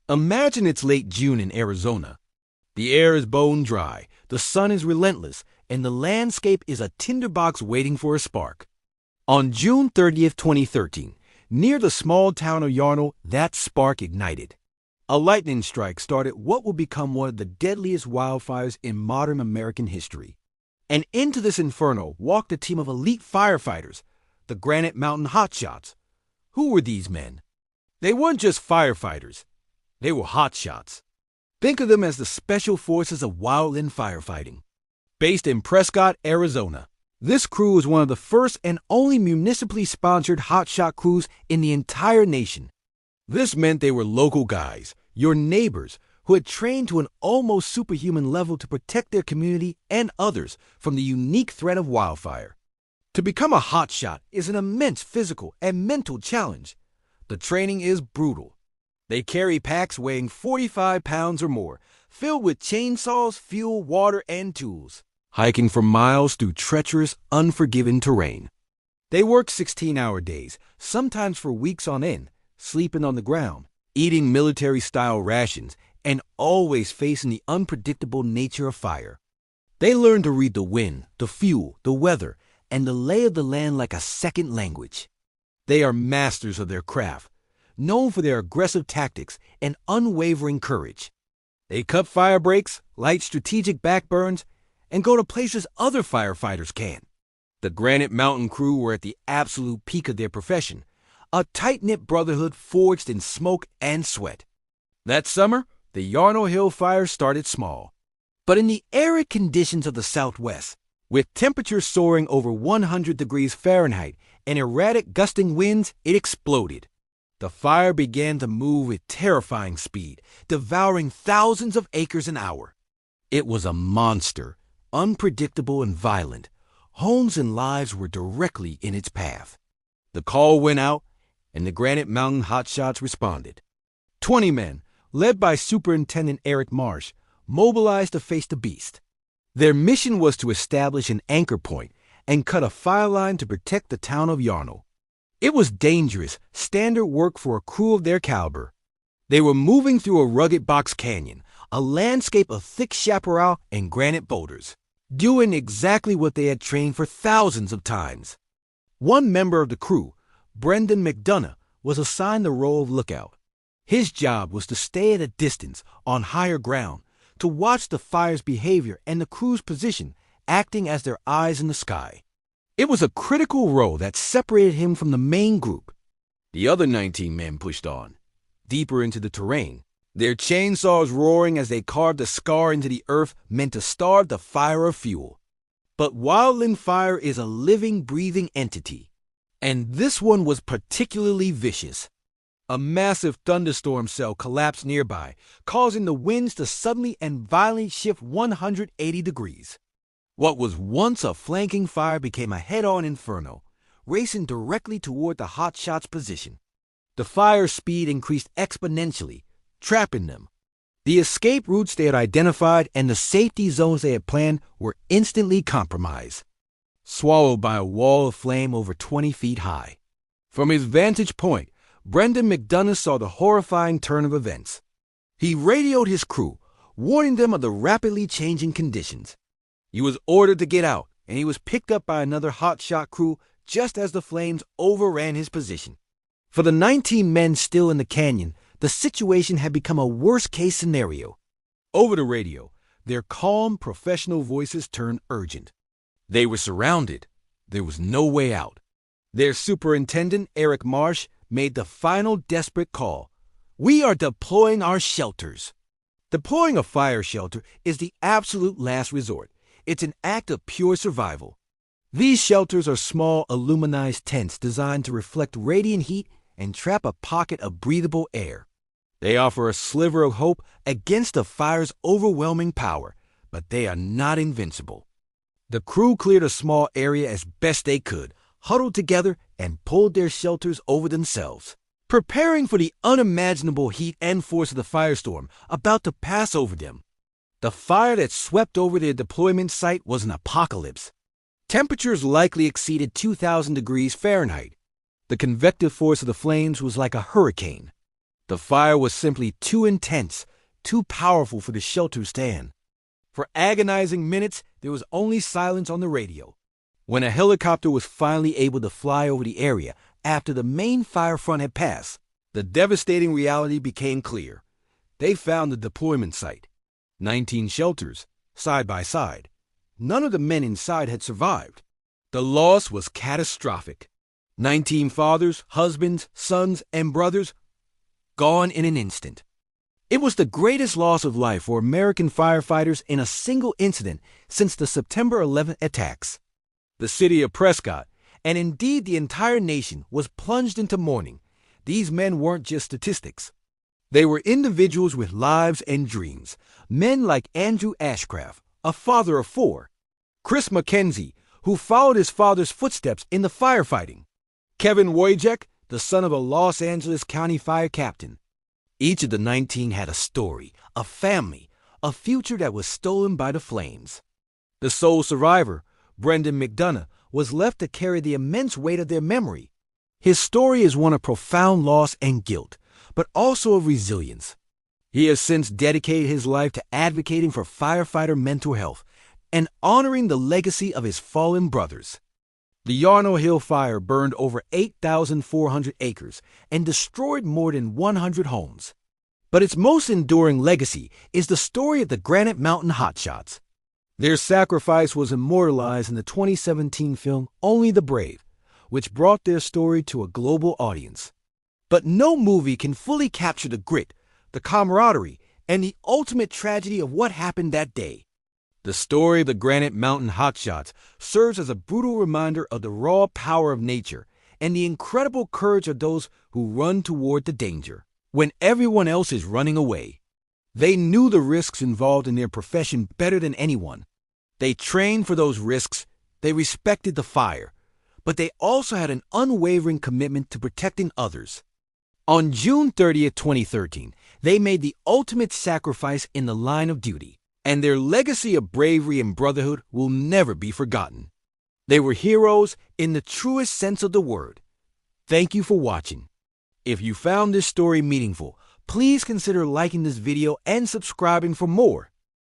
Imagine it's late June in Arizona. The air is bone dry, the sun is relentless, and the landscape is a tinderbox waiting for a spark. On June 30th, 2013, near the small town of Yarnell, that spark ignited. A lightning strike started what will become one of the deadliest wildfires in modern American history. And into this inferno walked a team of elite firefighters, the Granite Mountain Hotshots. Who were these men? They weren't just firefighters. They were hotshots. Think of them as the special forces of wildland firefighting. Based in Prescott, Arizona, this crew was one of the first and only municipally sponsored hotshot crews in the entire nation. This meant they were local guys, your neighbors, who had trained to an almost superhuman level to protect their community and others from the unique threat of wildfire. To become a hotshot is an immense physical and mental challenge. The training is brutal. They carry packs weighing 45 pounds or more, filled with chainsaws, fuel, water, and tools, hiking for miles through treacherous, unforgiving terrain. They work 16-hour days, sometimes for weeks on end, sleeping on the ground, eating military-style rations, and always facing the unpredictable nature of fire. They learn to read the wind, the fuel, the weather, and the lay of the land like a second language. They are masters of their craft, known for their aggressive tactics and unwavering courage. They cut fire breaks, light strategic backburns, and go to places other firefighters can't. The Granite Mountain crew were at the absolute peak of their profession, a tight-knit brotherhood forged in smoke and sweat. That summer, the Yarnell Hill Fire started small. But in the arid conditions of the Southwest, with temperatures soaring over 100 degrees Fahrenheit and erratic gusting winds, it exploded. The fire began to move with terrifying speed, devouring thousands of acres an hour. It was a monster, unpredictable and violent. Homes and lives were directly in its path. The call went out, and the Granite Mountain Hotshots responded. 20 men, led by Superintendent Eric Marsh, mobilized to face the beast. Their mission was to establish an anchor point and cut a fire line to protect the town of Yarnell. It was dangerous, standard work for a crew of their caliber. They were moving through a rugged box canyon, a landscape of thick chaparral and granite boulders, doing exactly what they had trained for thousands of times. One member of the crew, Brendan McDonough, was assigned the role of lookout. His job was to stay at a distance, on higher ground, to watch the fire's behavior and the crew's position, acting as their eyes in the sky. It was a critical role that separated him from the main group. The other 19 men pushed on, deeper into the terrain, their chainsaws roaring as they carved a scar into the earth meant to starve the fire of fuel. But wildland fire is a living, breathing entity, and this one was particularly vicious. A massive thunderstorm cell collapsed nearby, causing the winds to suddenly and violently shift 180 degrees. What was once a flanking fire became a head-on inferno, racing directly toward the hotshot's position. The fire's speed increased exponentially, trapping them. The escape routes they had identified and the safety zones they had planned were instantly compromised, swallowed by a wall of flame over 20 feet high. From his vantage point, Brendan McDonough saw the horrifying turn of events. He radioed his crew, warning them of the rapidly changing conditions. He was ordered to get out, and he was picked up by another hotshot crew just as the flames overran his position. For the 19 men still in the canyon, the situation had become a worst-case scenario. Over the radio, their calm, professional voices turned urgent. They were surrounded. There was no way out. Their superintendent, Eric Marsh, made the final desperate call. "We are deploying our shelters." Deploying a fire shelter is the absolute last resort. It's an act of pure survival. These shelters are small, aluminized tents designed to reflect radiant heat and trap a pocket of breathable air. They offer a sliver of hope against the fire's overwhelming power, but they are not invincible. The crew cleared a small area as best they could, huddled together, and pulled their shelters over themselves, preparing for the unimaginable heat and force of the firestorm about to pass over them. The fire that swept over their deployment site was an apocalypse. Temperatures likely exceeded 2,000 degrees Fahrenheit. The convective force of the flames was like a hurricane. The fire was simply too intense, too powerful for the shelter to stand. For agonizing minutes, there was only silence on the radio. When a helicopter was finally able to fly over the area after the main fire front had passed, the devastating reality became clear. They found the deployment site. 19 shelters, side by side. None of the men inside had survived. The loss was catastrophic. 19 fathers, husbands, sons, and brothers gone in an instant. It was the greatest loss of life for American firefighters in a single incident since the September 11th attacks. The city of Prescott, and indeed the entire nation, was plunged into mourning. These men weren't just statistics. They were individuals with lives and dreams. Men like Andrew Ashcraft, a father of 4. Chris McKenzie, who followed his father's footsteps in the firefighting. Kevin Wojcik, the son of a Los Angeles County fire captain. Each of the 19 had a story, a family, a future that was stolen by the flames. The sole survivor, Brendan McDonough, was left to carry the immense weight of their memory. His story is one of profound loss and guilt, but also of resilience. He has since dedicated his life to advocating for firefighter mental health and honoring the legacy of his fallen brothers. The Yarnell Hill Fire burned over 8,400 acres and destroyed more than 100 homes. But its most enduring legacy is the story of the Granite Mountain Hotshots. Their sacrifice was immortalized in the 2017 film Only the Brave, which brought their story to a global audience. But no movie can fully capture the grit, the camaraderie, and the ultimate tragedy of what happened that day. The story of the Granite Mountain Hotshots serves as a brutal reminder of the raw power of nature and the incredible courage of those who run toward the danger when everyone else is running away. They knew the risks involved in their profession better than anyone. They trained for those risks, they respected the fire, but they also had an unwavering commitment to protecting others. On June 30th, 2013, they made the ultimate sacrifice in the line of duty, and their legacy of bravery and brotherhood will never be forgotten. They were heroes in the truest sense of the word. Thank you for watching. If you found this story meaningful, please consider liking this video and subscribing for more.